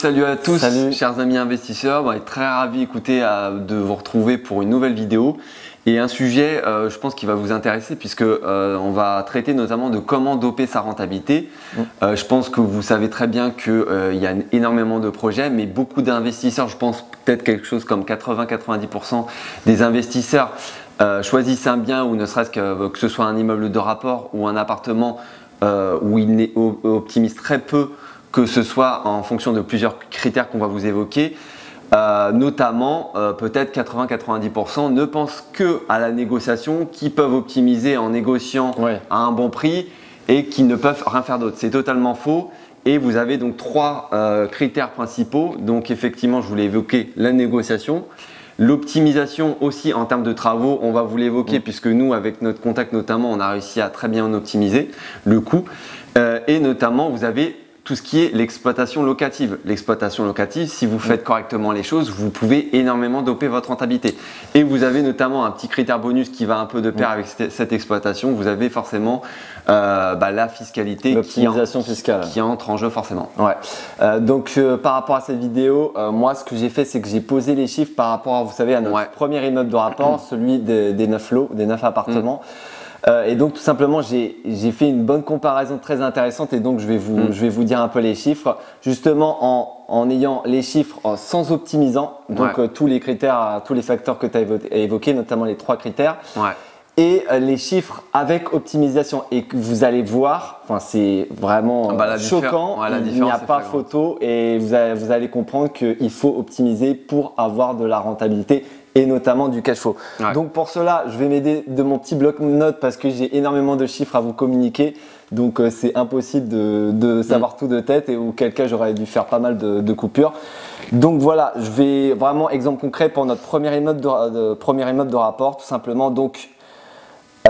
salut à tous, Salut. chers amis investisseurs. On est très ravis de vous retrouver pour une nouvelle vidéo et un sujet, je pense, qui va vous intéresser puisque on va traiter notamment de comment doper sa rentabilité. Je pense que vous savez très bien qu'il y a énormément de projets, mais beaucoup d'investisseurs, je pense peut-être quelque chose comme 80-90% des investisseurs choisissent un bien ou ne serait-ce que ce soit un immeuble de rapport ou un appartement où ils optimisent très peu, que ce soit en fonction de plusieurs critères qu'on va vous évoquer, notamment peut-être 80-90% ne pensent que à la négociation, qui peuvent optimiser en négociant à un bon prix et qui ne peuvent rien faire d'autre. C'est totalement faux. Et vous avez donc trois critères principaux. Donc effectivement, je voulais évoquer la négociation. L'optimisation aussi en termes de travaux, on va vous l'évoquer puisque nous, avec notre contact notamment, on a réussi à très bien optimiser le coût. Et notamment, vous avez tout ce qui est l'exploitation locative. L'exploitation locative, si vous faites correctement les choses, vous pouvez énormément doper votre rentabilité. Et vous avez notamment un petit critère bonus qui va un peu de pair avec cette exploitation. Vous avez forcément la fiscalité, l'optimisation fiscale qui entre en jeu forcément. Donc par rapport à cette vidéo, moi ce que j'ai fait, c'est que j'ai posé les chiffres par rapport à, vous savez, à notre premier immeuble de rapport, celui des 9 lots, des 9 appartements. Et donc tout simplement j'ai fait une bonne comparaison très intéressante et donc je vais vous dire un peu les chiffres justement en ayant les chiffres sans optimisant, donc tous les critères, tous les facteurs que tu as évoqués, notamment les trois critères. Et les chiffres avec optimisation, et que vous allez voir, enfin c'est vraiment choquant, il n'y a pas photo et vous allez comprendre qu'il faut optimiser pour avoir de la rentabilité et notamment du cash flow. Donc pour cela, je vais m'aider de mon petit bloc-notes parce que j'ai énormément de chiffres à vous communiquer. Donc c'est impossible de savoir tout de tête et auquel cas j'aurais dû faire pas mal de coupures. Donc voilà, je vais vraiment, exemple concret pour notre premier immeuble de rapport, tout simplement. Donc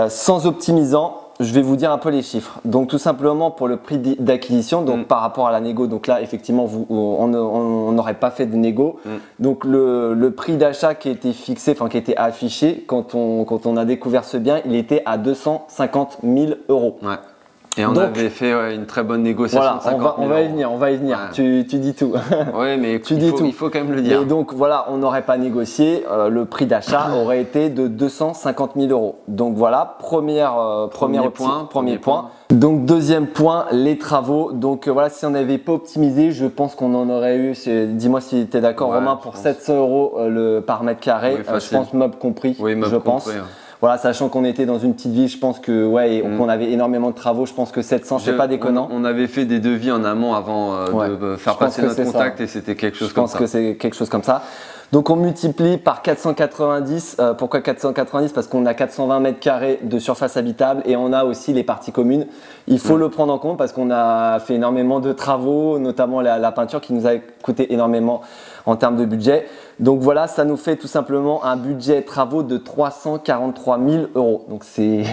sans optimisant, je vais vous dire un peu les chiffres. Donc tout simplement pour le prix d'acquisition, donc par rapport à la négo, donc là effectivement on n'aurait pas fait de négo. Donc le prix d'achat qui a été fixé, enfin qui a été affiché quand on a découvert ce bien, il était à 250 000 €. Et on avait fait une très bonne négociation. Voilà, on va y venir. Tu dis tout. Oui, mais il faut quand même le dire. Et donc voilà, on n'aurait pas négocié. Le prix d'achat aurait été de 250 000 €. Donc voilà, premier point. Donc deuxième point, les travaux. Donc voilà, si on n'avait pas optimisé, je pense qu'on en aurait eu, dis-moi si tu es d'accord Romain, pour 700 € par mètre carré, je pense meuble compris, je pense. Voilà, sachant qu'on était dans une petite ville, je pense que qu'on avait énormément de travaux, je pense que 700, c'est pas déconnant. On avait fait des devis en amont avant de faire passer notre contact et c'était quelque chose comme ça. Je pense que c'est quelque chose comme ça. Donc on multiplie par 490. Pourquoi 490? Parce qu'on a 420 mètres carrés de surface habitable et on a aussi les parties communes. Il faut le prendre en compte parce qu'on a fait énormément de travaux, notamment la peinture qui nous a coûté énormément en termes de budget. Donc voilà, ça nous fait tout simplement un budget travaux de 343 000 €. Donc c'est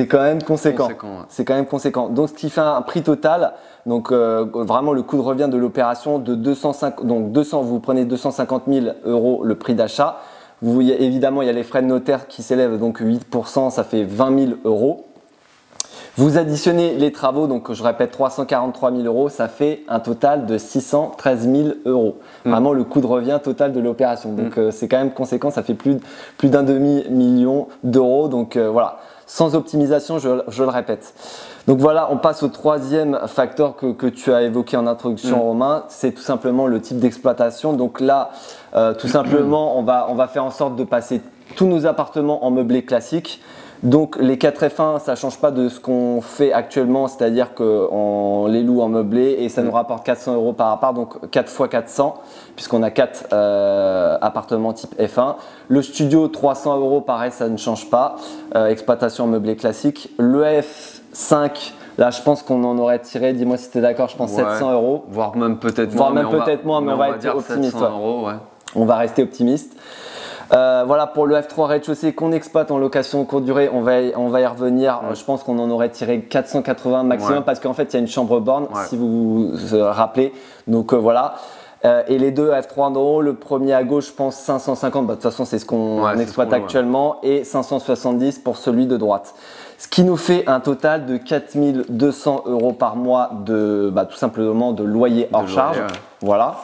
quand même conséquent. C'est quand même conséquent. Donc ce qui fait un prix total, donc vraiment le coût de revient de l'opération de 205. Donc vous prenez 250 000 € le prix d'achat. Évidemment, il y a les frais de notaire qui s'élèvent, donc 8%, ça fait 20 000 €. Vous additionnez les travaux, donc je répète 343 000 €, ça fait un total de 613 000 €. Vraiment le coût de revient total de l'opération. Donc c'est quand même conséquent, ça fait plus d'un demi-million d'euros. Donc voilà, sans optimisation, je le répète. Donc voilà, on passe au troisième facteur que tu as évoqué en introduction Romain, c'est tout simplement le type d'exploitation. Donc là, tout simplement, on va faire en sorte de passer tous nos appartements en meublé classique. Donc les 4F1, ça ne change pas de ce qu'on fait actuellement, c'est-à-dire qu'on les loue en meublé et ça nous rapporte 400 € par appart, donc 4 x 400, puisqu'on a 4 appartements type F1. Le studio, 300 €, pareil, ça ne change pas, exploitation en meublé classique. Le F5, là je pense qu'on en aurait tiré, dis-moi si tu es d'accord, je pense 700 €. Voire même peut-être moins, mais on va être optimiste. 700 €, on va rester optimiste. Voilà pour le F3 rez-de-chaussée qu'on exploite en location courte durée, on va y revenir. Je pense qu'on en aurait tiré 480 maximum parce qu'en fait il y a une chambre borne si vous vous rappelez. Donc voilà. Et les deux F3 en haut, le premier à gauche je pense 550, de toute façon c'est ce qu'on exploite actuellement, et 570 pour celui de droite. Ce qui nous fait un total de 4 200 € par mois de tout simplement de loyer hors charge. Voilà.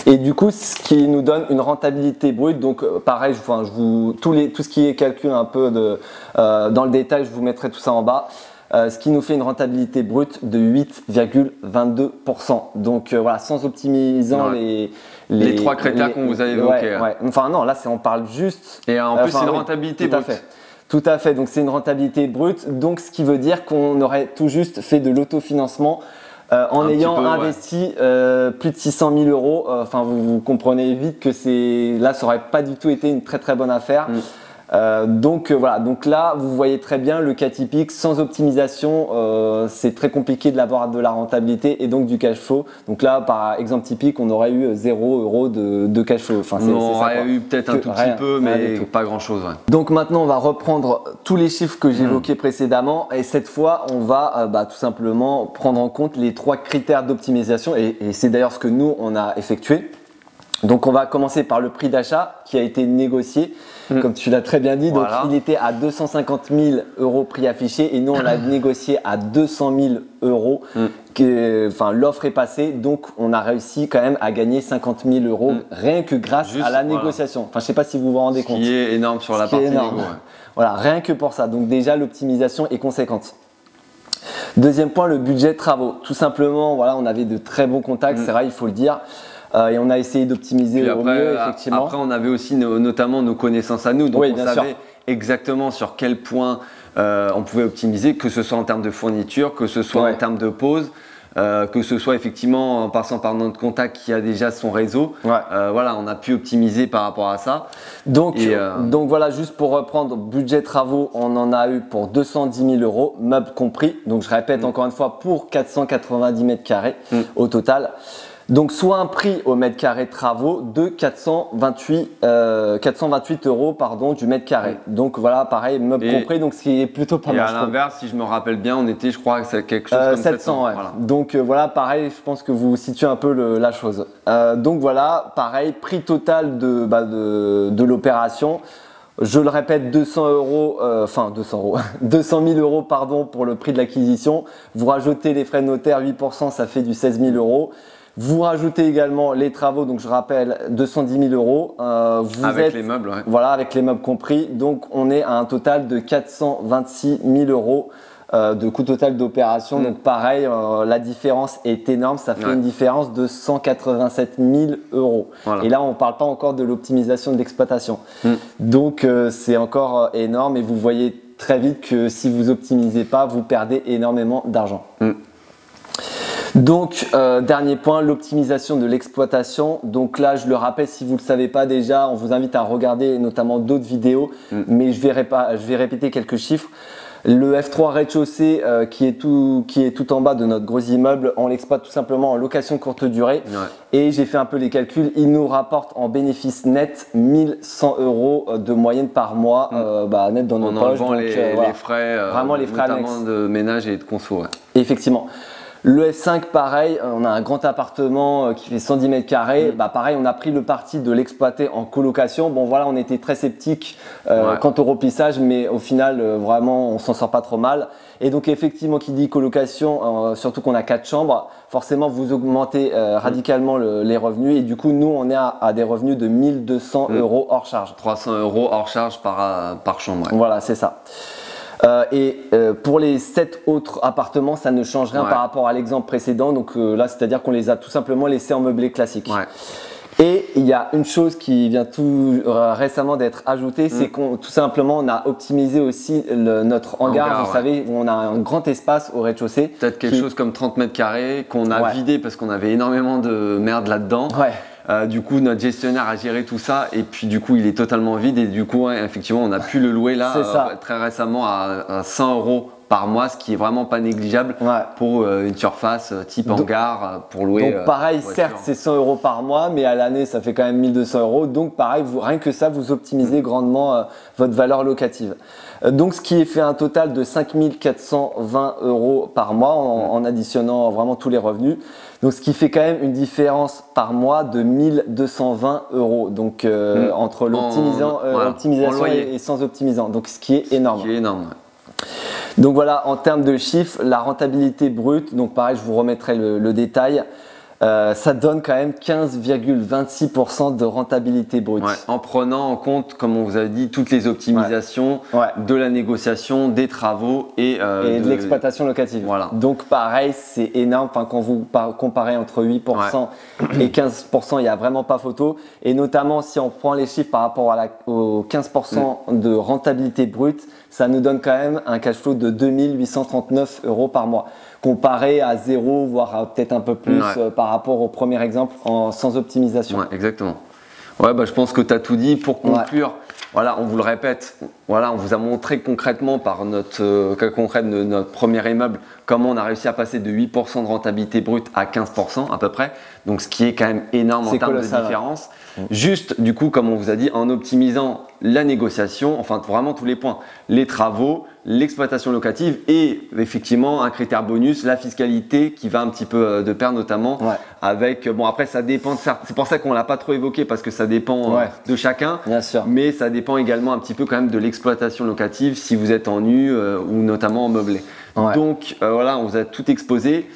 Et du coup, ce qui nous donne une rentabilité brute, donc pareil, tout ce qui est calcul un peu dans le détail, je vous mettrai tout ça en bas. Ce qui nous fait une rentabilité brute de 8,22%. Donc voilà, sans optimisant les trois critères qu'on vous a évoqués. Enfin non, là on parle juste. Et en plus, c'est une rentabilité brute. Tout à fait, donc c'est une rentabilité brute, donc ce qui veut dire qu'on aurait tout juste fait de l'autofinancement en ayant investi plus de 600 000 euros. Enfin, vous comprenez vite que là, ça n'aurait pas du tout été une très très bonne affaire. Donc voilà, donc là vous voyez très bien le cas typique, sans optimisation c'est très compliqué de l'avoir de la rentabilité et donc du cash flow. Donc là par exemple typique on aurait eu 0 euros de cash flow. Enfin, on aurait eu peut-être un tout petit peu mais pas grand chose. Donc maintenant on va reprendre tous les chiffres que j'évoquais précédemment et cette fois on va tout simplement prendre en compte les 3 critères d'optimisation et c'est d'ailleurs ce que nous on a effectué. Donc on va commencer par le prix d'achat qui a été négocié, comme tu l'as très bien dit. Donc il était à 250 000 euros prix affiché et nous on l'a négocié à 200 000 euros. L'offre est passée, donc on a réussi quand même à gagner 50 000 euros rien que grâce à la négociation. Enfin, je ne sais pas si vous vous rendez compte. Ce qui est énorme sur la partie négo. Voilà, rien que pour ça. Donc déjà l'optimisation est conséquente. Deuxième point, le budget de travaux. Tout simplement, voilà, on avait de très bons contacts, c'est vrai, il faut le dire. Et on a essayé d'optimiser au mieux, effectivement. Après, on avait aussi notamment nos connaissances à nous. Donc, on savait exactement sur quel point on pouvait optimiser, que ce soit en termes de fourniture, que ce soit en termes de pause, que ce soit effectivement en passant par notre contact qui a déjà son réseau. Voilà, on a pu optimiser par rapport à ça. Donc voilà, juste pour reprendre, budget travaux, on en a eu pour 210 000 euros, meubles compris. Donc je répète encore une fois, pour 490 mètres carrés au total. Donc soit un prix au mètre carré de travaux de 428 euros du mètre carré. Donc voilà, pareil, meubles compris, donc ce qui est plutôt pas mal. Et à l'inverse, si je me rappelle bien, on était, je crois que c'est quelque chose comme 700. Voilà. Donc voilà, pareil, je pense que vous situez un peu la chose. Donc voilà, pareil, prix total de l'opération. Je le répète, 200 000 euros pour le prix de l'acquisition. Vous rajoutez les frais de notaire, 8%, ça fait du 16 000 euros. Vous rajoutez également les travaux, donc je rappelle 210 000 euros. Avec les meubles, Voilà, avec les meubles compris. Donc on est à un total de 426 000 euros de coût total d'opération. Donc pareil, la différence est énorme. Ça fait une différence de 187 000 euros. Voilà. Et là, on ne parle pas encore de l'optimisation de l'exploitation. Donc c'est encore énorme et vous voyez très vite que si vous optimisez pas, vous perdez énormément d'argent. Donc, dernier point, l'optimisation de l'exploitation. Donc là, je le rappelle, si vous ne le savez pas déjà, on vous invite à regarder notamment d'autres vidéos, mais je vais répéter quelques chiffres. Le F3 rez-de-chaussée qui est tout en bas de notre gros immeuble, on l'exploite tout simplement en location courte durée. Et j'ai fait un peu les calculs, il nous rapporte en bénéfice net 1100 euros de moyenne par mois net dans nos poches. En enlevant les frais, vraiment les frais notamment de ménage et de conso. Effectivement. Le F5, pareil, on a un grand appartement qui fait 110 mètres carrés. Pareil, on a pris le parti de l'exploiter en colocation. Bon, voilà, on était très sceptiques quant au remplissage, mais au final, vraiment, on s'en sort pas trop mal. Et donc, effectivement, qui dit colocation, surtout qu'on a 4 chambres, forcément, vous augmentez radicalement les revenus. Et du coup, nous, on est à des revenus de 1200 euros hors charge. 300 euros hors charge par chambre. Voilà, c'est ça. Pour les 7 autres appartements, ça ne change rien par rapport à l'exemple précédent. Donc là, c'est-à-dire qu'on les a tout simplement laissés en meublé classique. Et il y a une chose qui vient tout récemment d'être ajoutée, c'est qu'on tout simplement on a optimisé aussi notre hangar. Vous savez, où on a un grand espace au rez-de-chaussée. Peut-être quelque chose comme 30 mètres carrés qu'on a vidé parce qu'on avait énormément de merde là-dedans. Du coup, notre gestionnaire a géré tout ça et puis du coup, il est totalement vide et du coup, effectivement, on a pu le louer là très récemment à 100 euros par mois, ce qui est vraiment pas négligeable pour une surface type hangar pour louer. Donc pareil, certes, c'est 100 euros par mois, mais à l'année, ça fait quand même 1200 euros. Donc pareil, rien que ça, vous optimisez grandement votre valeur locative. Donc ce qui fait un total de 5 420 euros par mois en additionnant vraiment tous les revenus. Donc ce qui fait quand même une différence par mois de 1220 euros. Donc entre l'optimisation et sans optimisant. Donc ce qui est énorme. Donc voilà, en termes de chiffres, la rentabilité brute, donc pareil, je vous remettrai le détail. ça donne quand même 15,26% de rentabilité brute. Ouais, en prenant en compte, comme on vous a dit, toutes les optimisations de la négociation, des travaux et de l'exploitation locative. Voilà. Donc pareil, c'est énorme. Enfin, quand vous comparez entre 8% et 15%, il n'y a vraiment pas photo. Et notamment, si on prend les chiffres par rapport aux 15% de rentabilité brute, ça nous donne quand même un cash flow de 2839 € par mois. Comparé à 0, voire peut-être un peu plus par rapport au premier exemple sans optimisation. Ouais, exactement. Ouais, bah, je pense que tu as tout dit. Pour conclure, voilà, on vous le répète, voilà, on vous a montré concrètement par notre cas concret de notre premier immeuble comment on a réussi à passer de 8% de rentabilité brute à 15% à peu près. Donc ce qui est quand même énorme en termes de différence. Juste du coup, comme on vous a dit, en optimisant la négociation, enfin vraiment tous les points, les travaux, l'exploitation locative et effectivement un critère bonus, la fiscalité qui va un petit peu de pair notamment avec, bon après ça dépend, c'est pour ça qu'on l'a pas trop évoqué parce que ça dépend de chacun, bien sûr. Mais ça dépend également un petit peu quand même de l'exploitation locative si vous êtes en nu ou notamment en meublé. Donc voilà, on vous a tout exposé.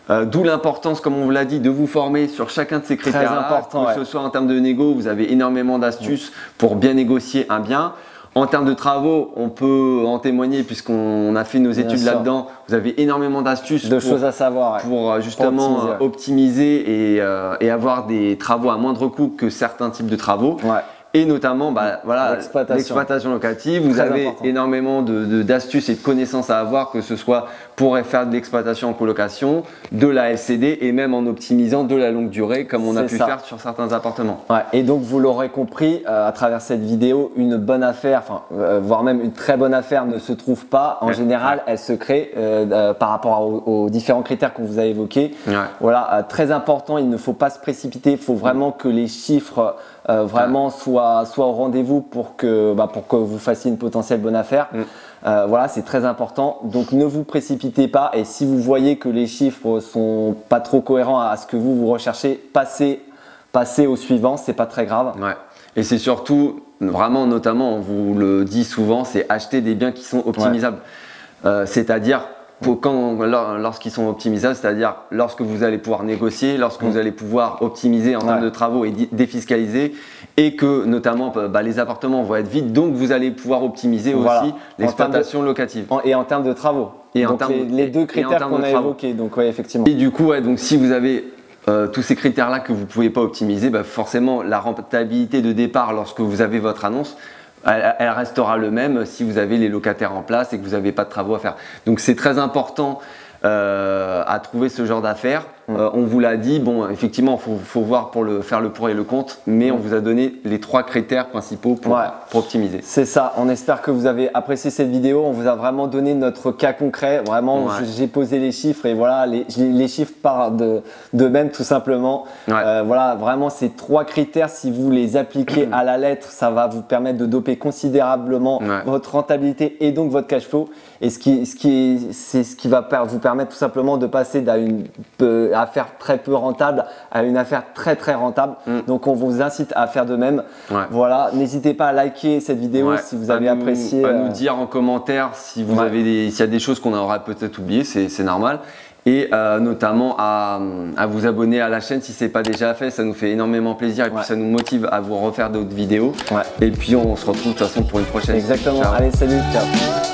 D'où l'importance, comme on vous l'a dit, de vous former sur chacun de ces critères-là, que ce soit en termes de négo, vous avez énormément d'astuces pour bien négocier un bien. En termes de travaux, on peut en témoigner puisqu'on a fait nos études là-dedans. Vous avez énormément d'astuces, choses à savoir pour justement optimiser et avoir des travaux à moindre coût que certains types de travaux. Et notamment l'exploitation locative. Vous avez énormément d'astuces et de connaissances à avoir, que ce soit pour faire de l'exploitation en colocation, de la LCD et même en optimisant de la longue durée comme on a pu faire sur certains appartements. Et donc vous l'aurez compris à travers cette vidéo, une bonne affaire, voire même une très bonne affaire ne se trouve pas. En général, elle se crée par rapport aux différents critères qu'on vous a évoqués. Voilà, très important, il ne faut pas se précipiter, il faut vraiment que les chiffres vraiment soit au rendez-vous pour que vous fassiez une potentielle bonne affaire. Voilà, c'est très important. Donc ne vous précipitez pas et si vous voyez que les chiffres sont pas trop cohérents à ce que vous recherchez, passez au suivant, c'est pas très grave. Et c'est surtout, vraiment notamment, on vous le dit souvent, c'est acheter des biens qui sont optimisables. C'est-à-dire lorsqu'ils sont optimisables, c'est-à-dire lorsque vous allez pouvoir négocier, lorsque vous allez pouvoir optimiser en termes de travaux et défiscaliser, et que notamment les appartements vont être vides, donc vous allez pouvoir optimiser aussi l'exploitation locative. Et en termes de travaux. Donc les deux critères qu'on a évoqués, donc effectivement. Et du coup, donc si vous avez tous ces critères-là que vous ne pouvez pas optimiser, forcément la rentabilité de départ lorsque vous avez votre annonce, elle restera le même si vous avez les locataires en place et que vous n'avez pas de travaux à faire. Donc c'est très important à trouver ce genre d'affaires. On vous l'a dit, bon effectivement il faut voir pour faire le pour et le contre, mais on vous a donné les 3 critères principaux pour optimiser. C'est ça, on espère que vous avez apprécié cette vidéo, on vous a vraiment donné notre cas concret, vraiment j'ai posé les chiffres et voilà, les chiffres parlent d'eux-mêmes tout simplement. Voilà, vraiment ces 3 critères, si vous les appliquez à la lettre, ça va vous permettre de doper considérablement votre rentabilité et donc votre cash flow. Et c'est ce qui va vous permettre tout simplement de passer d'une affaire très peu rentable à une affaire très très rentable. Donc on vous incite à faire de même. Voilà, n'hésitez pas à liker cette vidéo si vous avez apprécié. À nous dire en commentaire si vous avez s'il y a des choses qu'on aurait peut-être oubliées, c'est normal. Et notamment à vous abonner à la chaîne si ce n'est pas déjà fait, ça nous fait énormément plaisir et puis ça nous motive à vous refaire d'autres vidéos. Et puis on se retrouve de toute façon pour une prochaine. Exactement, allez salut, ciao.